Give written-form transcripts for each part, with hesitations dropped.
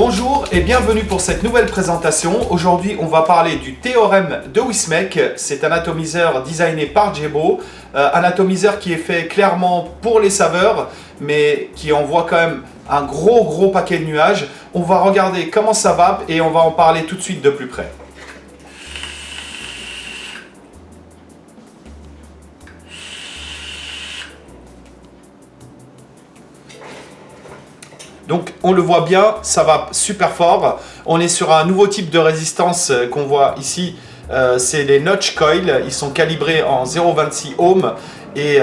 Bonjour et bienvenue pour cette nouvelle présentation. Aujourd'hui, on va parler du théorème de Wismec. C'est un atomiseur designé par Jebo, un atomiseur qui est fait clairement pour les saveurs, mais qui envoie quand même un gros paquet de nuages. On va regarder comment ça vape et on va en parler tout de suite de plus près. Donc on le voit bien, ça va super fort. On est sur un nouveau type de résistance qu'on voit ici. C'est les notch coils. Ils sont calibrés en 0,26 ohms. Et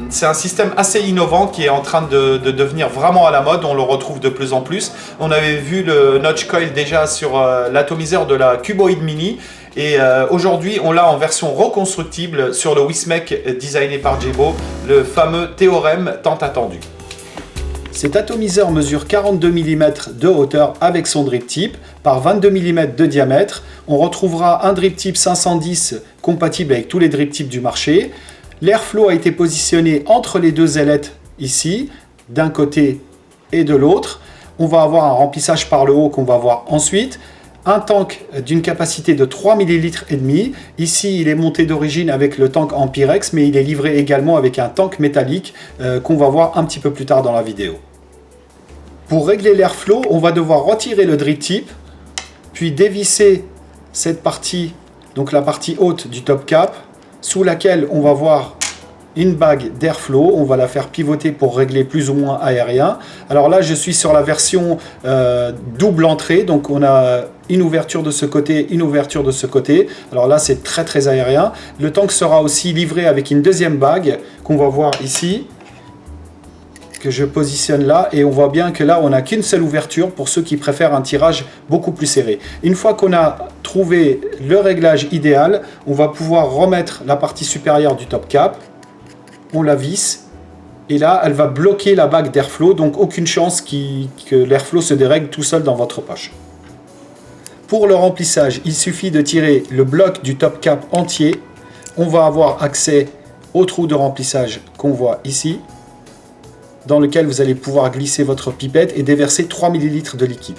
c'est un système assez innovant qui est en train de devenir vraiment à la mode. On le retrouve de plus en plus. On avait vu le notch coil déjà sur l'atomiseur de la Cuboid Mini. Et aujourd'hui, on l'a en version reconstructible sur le Wismec designé par Jebo, le fameux théorème tant attendu. Cet atomiseur mesure 42 mm de hauteur avec son drip tip par 22 mm de diamètre. On retrouvera un drip tip 510 compatible avec tous les drip tips du marché. L'airflow a été positionné entre les deux ailettes ici, d'un côté et de l'autre. On va avoir un remplissage par le haut qu'on va voir ensuite. Un tank d'une capacité de 3,5 ml. Ici, il est monté d'origine avec le tank en Pyrex, mais il est livré également avec un tank métallique qu'on va voir un petit peu plus tard dans la vidéo. Pour régler l'airflow, on va devoir retirer le drip tip, puis dévisser cette partie, donc la partie haute du top cap, sous laquelle on va voir une bague d'airflow. On va la faire pivoter pour régler plus ou moins aérien. Alors là, je suis sur la version double entrée, donc on a une ouverture de ce côté, une ouverture de ce côté. Alors là, c'est très aérien. Le tank sera aussi livré avec une deuxième bague qu'on va voir ici, que je positionne là, et on voit bien que là on n'a qu'une seule ouverture pour ceux qui préfèrent un tirage beaucoup plus serré. Une fois qu'on a trouvé le réglage idéal, on va pouvoir remettre la partie supérieure du top cap, on la visse et là elle va bloquer la bague d'airflow, donc aucune chance que l'airflow se dérègle tout seul dans votre poche. Pour le remplissage, il suffit de tirer le bloc du top cap entier. On va avoir accès au trou de remplissage qu'on voit ici, dans lequel vous allez pouvoir glisser votre pipette et déverser 3 ml de liquide.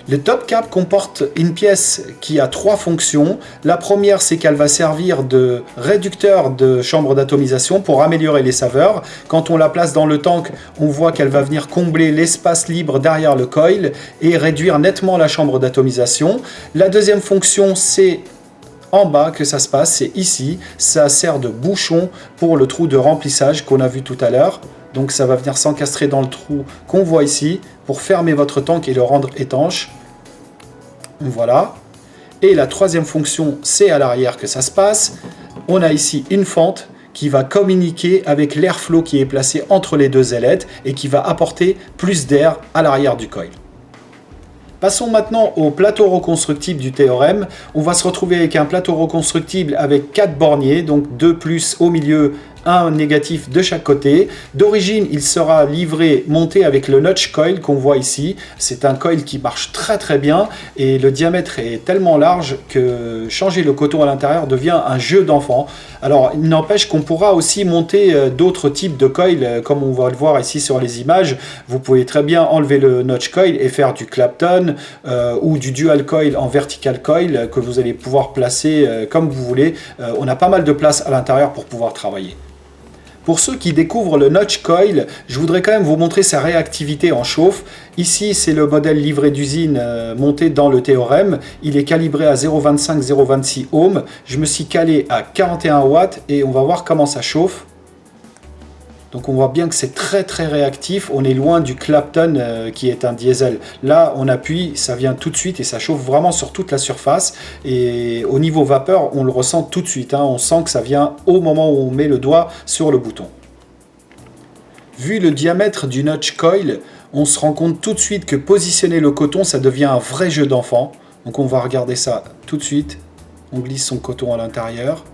Le top cap comporte une pièce qui a trois fonctions. La première, c'est qu'elle va servir de réducteur de chambre d'atomisation pour améliorer les saveurs. Quand on la place dans le tank, on voit qu'elle va venir combler l'espace libre derrière le coil et réduire nettement la chambre d'atomisation. La deuxième fonction, c'est en bas que ça se passe, c'est ici. Ça sert de bouchon pour le trou de remplissage qu'on a vu tout à l'heure. Donc ça va venir s'encastrer dans le trou qu'on voit ici pour fermer votre tank et le rendre étanche. Voilà. Et la troisième fonction, c'est à l'arrière que ça se passe. On a ici une fente qui va communiquer avec l'airflow qui est placé entre les deux ailettes et qui va apporter plus d'air à l'arrière du coil. Passons maintenant au plateau reconstructible du théorème. On va se retrouver avec un plateau reconstructible avec 4 borniers, donc 2 plus au milieu, un négatif de chaque côté. D'origine, il sera livré, monté avec le notch coil qu'on voit ici. C'est un coil qui marche très bien et le diamètre est tellement large que changer le coton à l'intérieur devient un jeu d'enfant. Alors, il n'empêche qu'on pourra aussi monter d'autres types de coils, comme on va le voir ici sur les images. Vous pouvez très bien enlever le notch coil et faire du Clapton ou du dual coil en vertical coil que vous allez pouvoir placer comme vous voulez. On a pas mal de place à l'intérieur pour pouvoir travailler. Pour ceux qui découvrent le notch coil, je voudrais quand même vous montrer sa réactivité en chauffe. Ici, c'est le modèle livré d'usine monté dans le théorème. Il est calibré à 0,25-0,26 ohms. Je me suis calé à 41 watts et on va voir comment ça chauffe. Donc on voit bien que c'est très réactif. On est loin du Clapton qui est un diesel. Là, on appuie, ça vient tout de suite et ça chauffe vraiment sur toute la surface. Et au niveau vapeur, on le ressent tout de suite. On sent que ça vient au moment où on met le doigt sur le bouton. Vu le diamètre du notch coil, on se rend compte tout de suite que positionner le coton, ça devient un vrai jeu d'enfant. Donc on va regarder ça tout de suite. On glisse son coton à l'intérieur.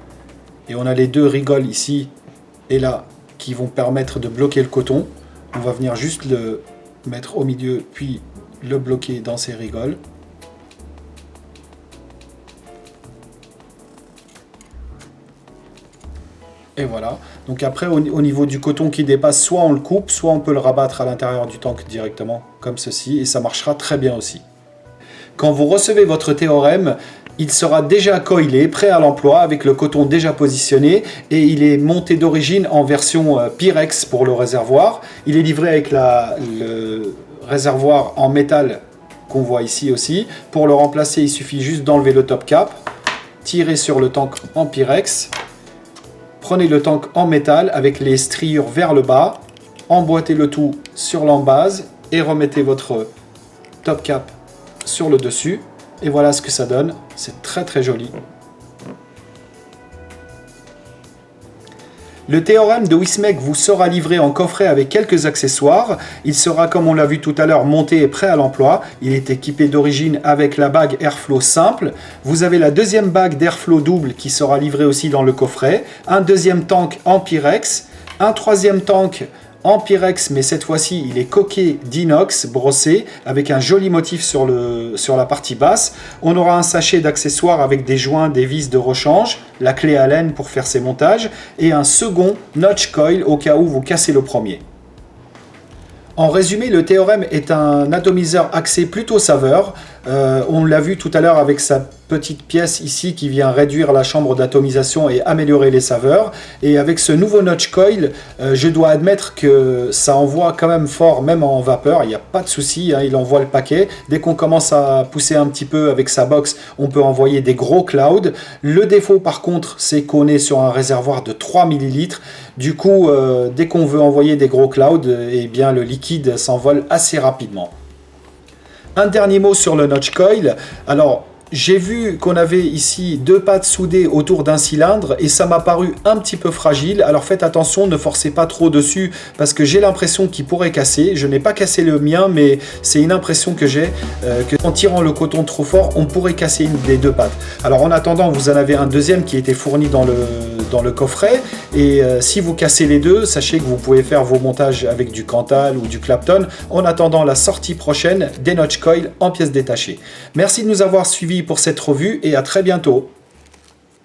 Et on a les deux rigoles ici et là, qui vont permettre de bloquer le coton. On va venir juste le mettre au milieu, puis le bloquer dans ses rigoles. Et voilà. Donc après, au niveau du coton qui dépasse, soit on le coupe, soit on peut le rabattre à l'intérieur du tank directement, comme ceci, et ça marchera très bien aussi. Quand vous recevez votre Theorem, il sera déjà coilé, prêt à l'emploi, avec le coton déjà positionné, et il est monté d'origine en version Pyrex pour le réservoir. Il est livré avec le réservoir en métal qu'on voit ici aussi. Pour le remplacer, il suffit juste d'enlever le top cap, tirer sur le tank en Pyrex, prenez le tank en métal avec les striures vers le bas, emboîtez le tout sur l'embase et remettez votre top cap sur le dessus. Et voilà ce que ça donne, c'est très très joli. Le Theorem de Wismec vous sera livré en coffret avec quelques accessoires. Il sera, comme on l'a vu tout à l'heure, monté et prêt à l'emploi. Il est équipé d'origine avec la bague Airflow simple. Vous avez la deuxième bague d'Airflow double qui sera livrée aussi dans le coffret. Un deuxième tank en Pyrex. Un troisième tank en Pyrex, mais cette fois-ci il est coquet d'inox brossé avec un joli motif sur la partie basse. On aura un sachet d'accessoires avec des joints, des vis de rechange, la clé Allen pour faire ses montages et un second notch coil au cas où vous cassez le premier. En résumé, le Theorem est un atomiseur axé plutôt saveur. On l'a vu tout à l'heure avec sa petite pièce ici qui vient réduire la chambre d'atomisation et améliorer les saveurs. Et avec ce nouveau notch coil, je dois admettre que ça envoie quand même fort, même en vapeur. Il n'y a pas de souci, hein, il envoie le paquet. Dès qu'on commence à pousser un petit peu avec sa box, on peut envoyer des gros clouds. Le défaut par contre, c'est qu'on est sur un réservoir de 3 ml. Du coup, dès qu'on veut envoyer des gros clouds, eh bien, le liquide s'envole assez rapidement. Un dernier mot sur le notch coil. Alors, j'ai vu qu'on avait ici deux pattes soudées autour d'un cylindre et ça m'a paru un petit peu fragile. Alors faites attention, ne forcez pas trop dessus parce que j'ai l'impression qu'il pourrait casser. Je n'ai pas cassé le mien, mais c'est une impression que j'ai qu'en tirant le coton trop fort, on pourrait casser une des deux pattes. Alors en attendant, vous en avez un deuxième qui était fourni dans le coffret et si vous cassez les deux, sachez que vous pouvez faire vos montages avec du Cantal ou du Clapton en attendant la sortie prochaine des notch coil en pièces détachées. Merci de nous avoir suivis pour cette revue et à très bientôt.